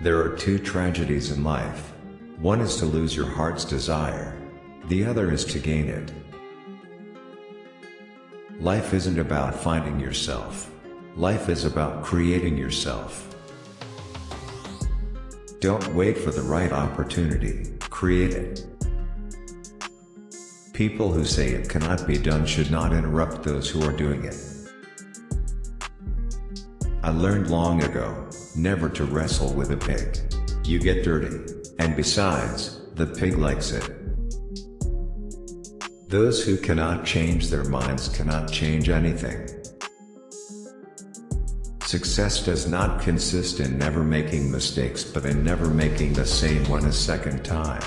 There are two tragedies in life. One is to lose your heart's desire. The other is to gain it. Life isn't about finding yourself. Life is about creating yourself. Don't wait for the right opportunity, create it. People who say it cannot be done should not interrupt those who are doing it. I learned long ago, never to wrestle with a pig. You get dirty, and besides, the pig likes it. Those who cannot change their minds cannot change anything. Success does not consist in never making mistakes but in never making the same one a second time.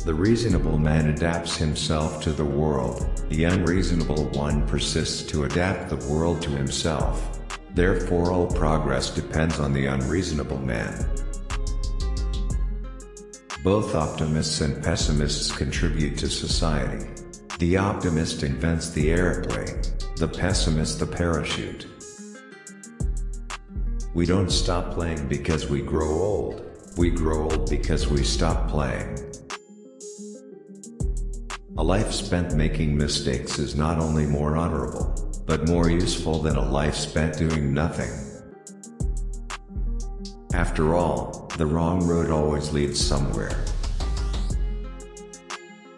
The reasonable man adapts himself to the world, the unreasonable one persists to adapt the world to himself. Therefore all progress depends on the unreasonable man. Both optimists and pessimists contribute to society. The optimist invents the airplane, the pessimist the parachute. We don't stop playing because we grow old, we grow old because we stop playing. A life spent making mistakes is not only more honorable, but more useful than a life spent doing nothing. After all, the wrong road always leads somewhere.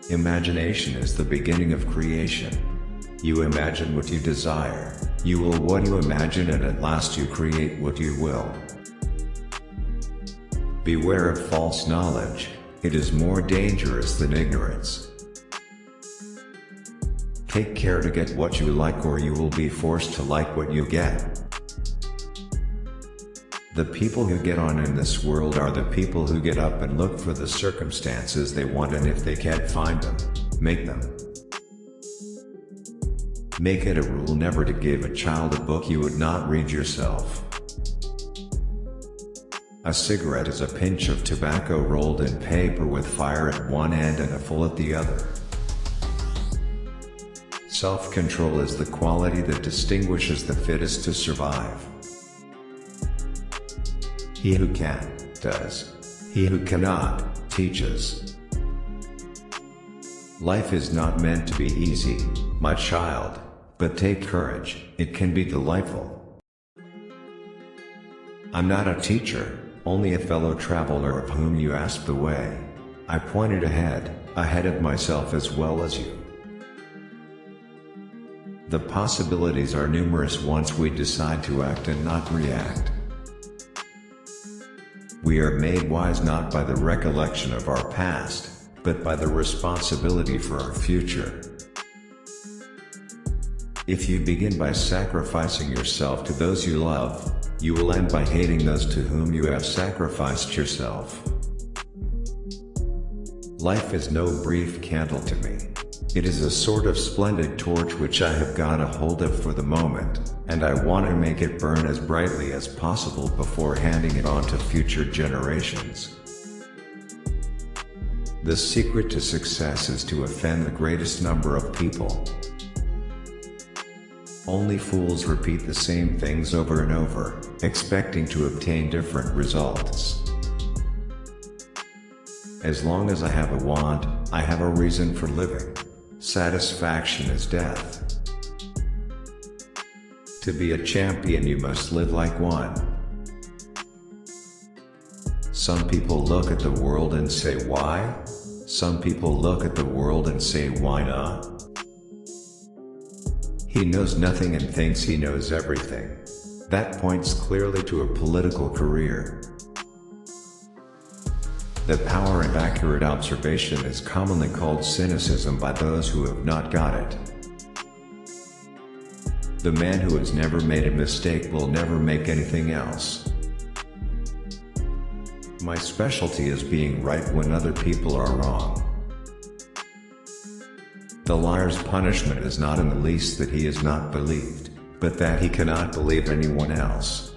Imagination is the beginning of creation. You imagine what you desire, you will what you imagine, and at last you create what you will. Beware of false knowledge, it is more dangerous than ignorance. Take care to get what you like or you will be forced to like what you get. The people who get on in this world are the people who get up and look for the circumstances they want, and if they can't find them, make them. Make it a rule never to give a child a book you would not read yourself. A cigarette is a pinch of tobacco rolled in paper with fire at one end and a full at the other. Self-control is the quality that distinguishes the fittest to survive. He who can, does. He who cannot, teaches. Life is not meant to be easy, my child, but take courage, it can be delightful. I'm not a teacher, only a fellow traveler of whom you asked the way. I pointed ahead of myself as well as you. The possibilities are numerous once we decide to act and not react. We are made wise not by the recollection of our past, but by the responsibility for our future. If you begin by sacrificing yourself to those you love, you will end by hating those to whom you have sacrificed yourself. Life is no brief candle to me. It is a sort of splendid torch which I have got a hold of for the moment, and I want to make it burn as brightly as possible before handing it on to future generations. The secret to success is to offend the greatest number of people. Only fools repeat the same things over and over, expecting to obtain different results. As long as I have a want, I have a reason for living. Satisfaction is death. To be a champion you must live like one. Some people look at the world and say why? Some people look at the world and say why not? He knows nothing and thinks he knows everything. That points clearly to a political career. The power of accurate observation is commonly called cynicism by those who have not got it. The man who has never made a mistake will never make anything else. My specialty is being right when other people are wrong. The liar's punishment is not in the least that he is not believed, but that he cannot believe anyone else.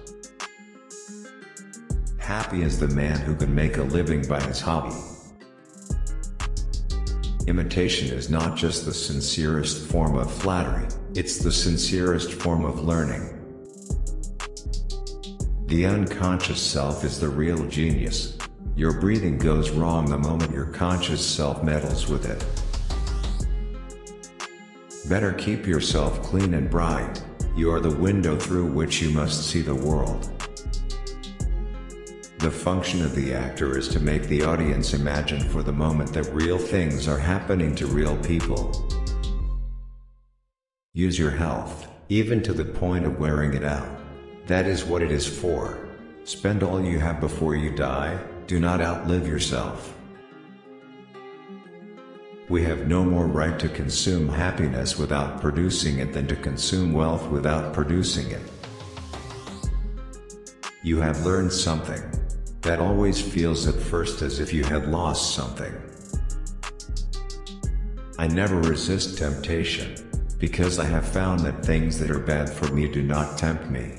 Happy is the man who can make a living by his hobby. Imitation is not just the sincerest form of flattery, it's the sincerest form of learning. The unconscious self is the real genius. Your breathing goes wrong the moment your conscious self meddles with it. Better keep yourself clean and bright. You are the window through which you must see the world. The function of the actor is to make the audience imagine for the moment that real things are happening to real people. Use your health, even to the point of wearing it out. That is what it is for. Spend all you have before you die. Do not outlive yourself. We have no more right to consume happiness without producing it than to consume wealth without producing it. You have learned something. That always feels at first as if you had lost something. I never resist temptation, because I have found that things that are bad for me do not tempt me.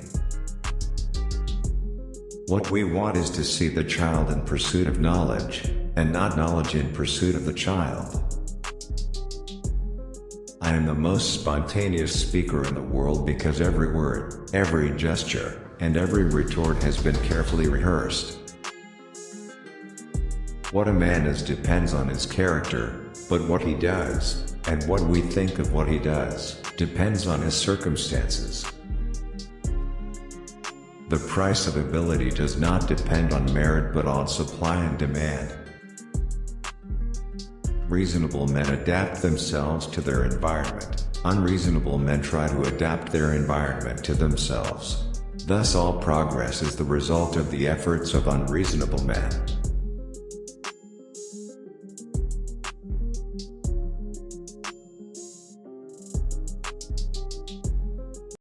What we want is to see the child in pursuit of knowledge, and not knowledge in pursuit of the child. I am the most spontaneous speaker in the world because every word, every gesture, and every retort has been carefully rehearsed. What a man is depends on his character, but what he does, and what we think of what he does, depends on his circumstances. The price of ability does not depend on merit but on supply and demand. Reasonable men adapt themselves to their environment. Unreasonable men try to adapt their environment to themselves. Thus all progress is the result of the efforts of unreasonable men.